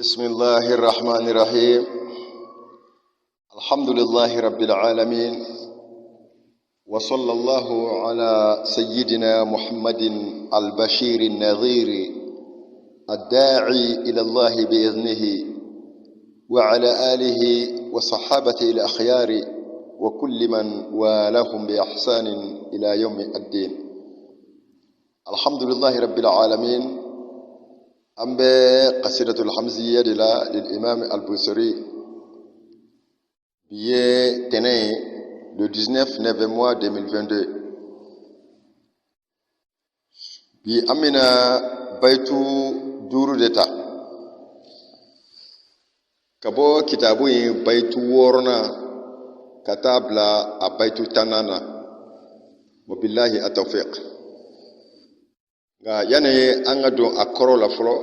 بسم الله الرحمن الرحيم. الحمد لله رب العالمين، وصلى الله على سيدنا محمد البشير النذير الداعي إلى الله بإذنه، وعلى آله وصحابته الأخيار وكل من والهم بإحسان إلى يوم الدين. الحمد لله رب العالمين. أما قصيدة الحمزية للإمام البوصيري tenait le 19 novembre 2022. Bi amina baitu duru deta kabo kitabu yin baitu worna katabla a baitu tanana wabillahi at-tawfiq. Ga yanayi an ga don a koro la folo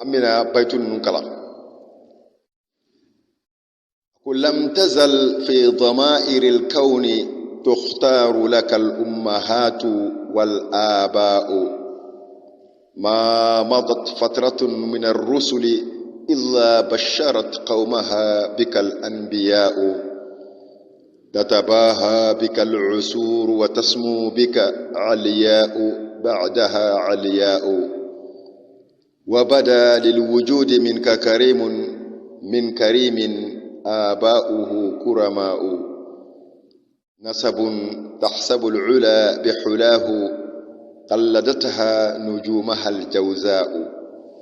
amina baitu nunkala لم تزل في ضمائر الكون تختار لك الأمهات والآباء، ما مضت فترة من الرسل إلا بشرت قومها بك الأنبياء، تتباهى بك العسور وتسمو بك علياء بعدها علياء، وبدا للوجود منك كريم من كريم آباؤه كرماء، نسب تحسب العلا بحلاه قلدتها نجومها الجوزاء،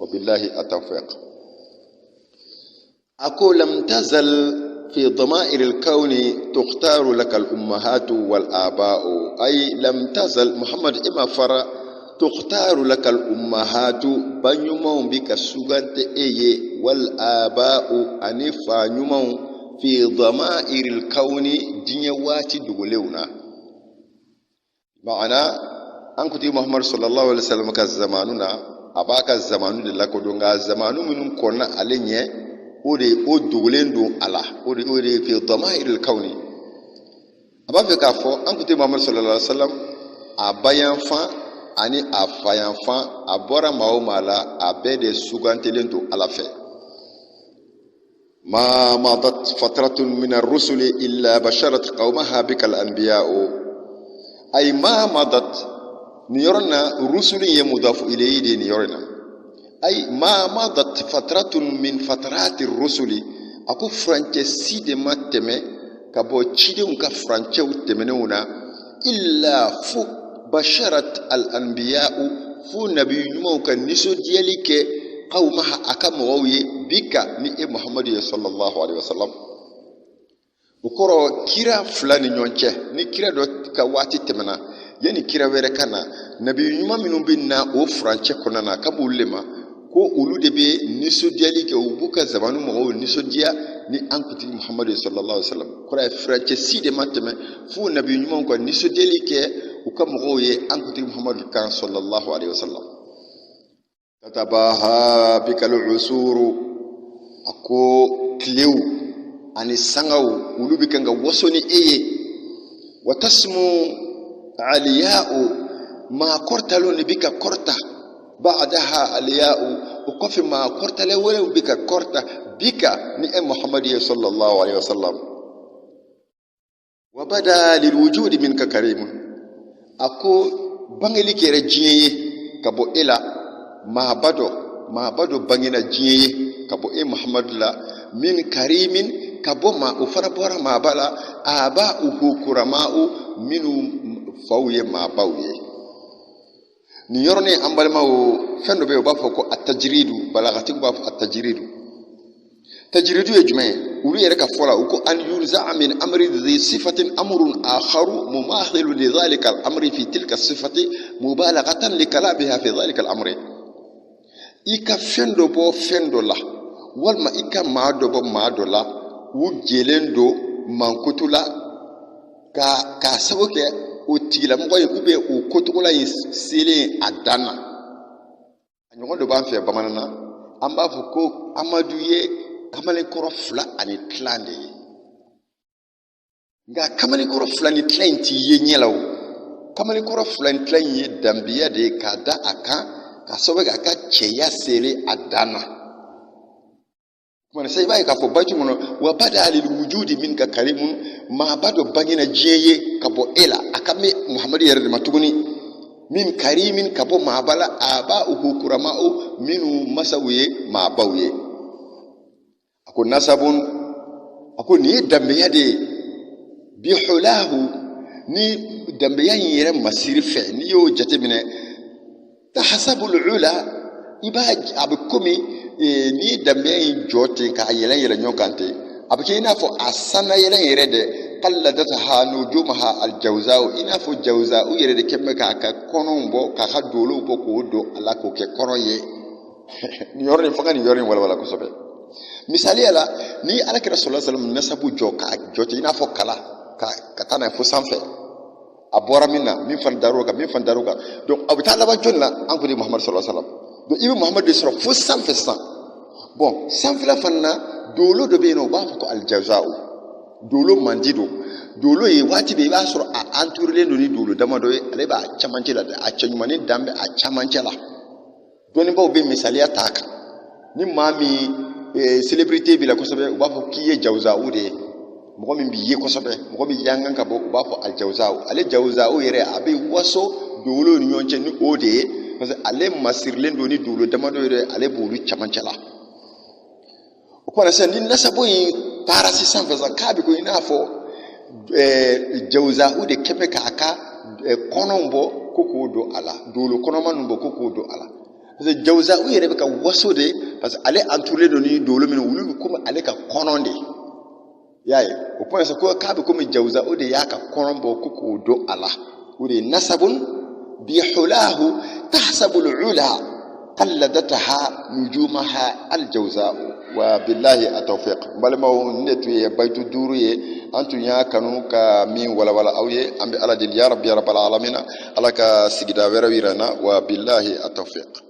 وبالله التوفيق. أقول لم تزل في ضمائر الكون تختار لك الأمهات والآباء، أي لم تزل محمد إما فرا تختار لك الأمهات بنيومون بك سوغانت إيه والآباء أنفا نيومون في ضمائر الكون دنيواتي دغلونا. معنى أنكتي محمد صلى الله عليه وسلم كزماننا أباك الزمان لك دونغا الزمان من كنا عليه أودي أودغلين دون الله أودي في ضمائر الكون أبا كافو أنكتي محمد صلى الله عليه وسلم أبايان فان ani afayanfan abora maumala abede sugantelento alafe. ما مضت فترة من الرسل إلا بشرت قومها بك الأنبياء، أي ما مضت نيرنا رسل يمضاف إليه دي نيرنا، أي ما مضت فترة من فترات الرسل أكو فرانتي سيد ما تمي كابو تشيدون كفرانتي وتمنونا إلا فوق بشرت الأنبياء فو نبي نموك نسو ديالك قومها أكام ووي بك نئي محمد صلى الله عليه وسلم. وكرو كيرا فلاني نيونچه ني كيرا دو كواتي تمنا يعني كيرا ويركانا نبي نما منو بينا او فرانچه كونانا كابولما ko ulu debe niso diali ke ubuka zamanu mo niso dia ni ankuti Muhammad sallallahu alaihi wasallam ko ay france si de mateme fu nabi nyum ko niso diali ke ukam roye ankuti Muhammad kan sallallahu alaihi wasallam. Tatabaha bikal usuru ako klew ani sangaw ulu bikanga wasoni eye watasmu aliya'u ma kortalo ni bika korta بعدها علياء وقف ما قرت له ولو بك قرت بك نئ محمد صلى الله عليه وسلم، وبدا للوجود منك كريم أكو بانغلي كيرجيه كبو إلا ما بدو بانغنا جيه كبو محمد لا من كريم كبو ما أفربورا ما بلا آباؤه كرماء من فوي ما باوي. ni yorone ambalma o fendo be ba foko at-tajridu balagati ba at-tajridu tajridu e jume uri yere ka fola uko an yurza min amri dhi sifatin amrun akharu mumathil li dhalika al-amri fi tilka as-sifati mubalaghatan li kalabiha fi dhalika al-amri. Ika fendo bo fendo la walma ika maado bo maado la wujelendo mankutula ka saboke o tigila mo ye kube o kotokola sele adana anyo do ban fe bamanana amba fuko amadu ye kamale koro fla ani tlande nga kamale koro fla ni tlanti ye nyelaw kamale koro fla ni tlan ye dambiya de kada aka ka sobe ga ka cheya sele adana kuma sai bai ka fo baitu mono wa bada lil wujudi minka karimun ma bado bangina jiyeye ka bo ela akame muhammad yare matuguni min karimin ka bo ma bala aba uhu kurama'u minu masawiye ma bawye ako nasabun ako ni dambe yade bi hulahu ni dambe yan yere masir fe ni yo jate mine tahsabul ula ibaj abkomi ni dambe yan jote ka yele nyokante abke ina fo asana yere de qalladataha nujumaha aljawza'u ina fo jawza'u yere de kemme ka konombo ka hadolo bo ko do ala ko ke koroye ni yorni fanga ni yorni wala ko sobe misali ala ni ala kira sallallahu alaihi wasallam nasabu joka jote ina fo kala ka tana fo sanfe abora minna min fan daruga donc abu talaba jonna an ko di muhammad sallallahu alaihi wasallam do ibi muhammad de sura fo sanfe san bon sanfe la fanna dolo do be no ba ko al jazao dolo mandido dolo e wati be ba sura a anturle no ni dolo dama do ale ba chamanche la a chanyumani dambe a chamanche la doni ba be misali ataka ni mami célébrité bi la ko sobe ba fo kiye jawza'u de mo min bi ye ko sobe mo mi yangan ka bo ba fo al jawza'u ale jawza'u yere abi waso dolo ni nyonche ni ode parce que ale masirlen do ni dolo dama do yere ale bolu chamanchala ko na sen ni nasabo yi para si san feza ka bi ko ina fo jawza'u de keme ka aka konombo koko do ala dolo konomanumbo koko do ala parce que jawza'u yere be ka waso de parce que ale entouré de ni dolo min wulu comme ale ka kononde yaye au point ça ko ka be comme jawza'u de ya ka konombo koko do ala uri nasabun bi hulahu tahsabu al-ula qalladataha nujumaha al-jawza'u wa billahi at-tawfiq balma netu ye baytu duru ye antu nya kanu ka min wala awye ambi ala dil ya rabbi ya rabbal alamin alaka sigida wera wirana wa billahi at-tawfiq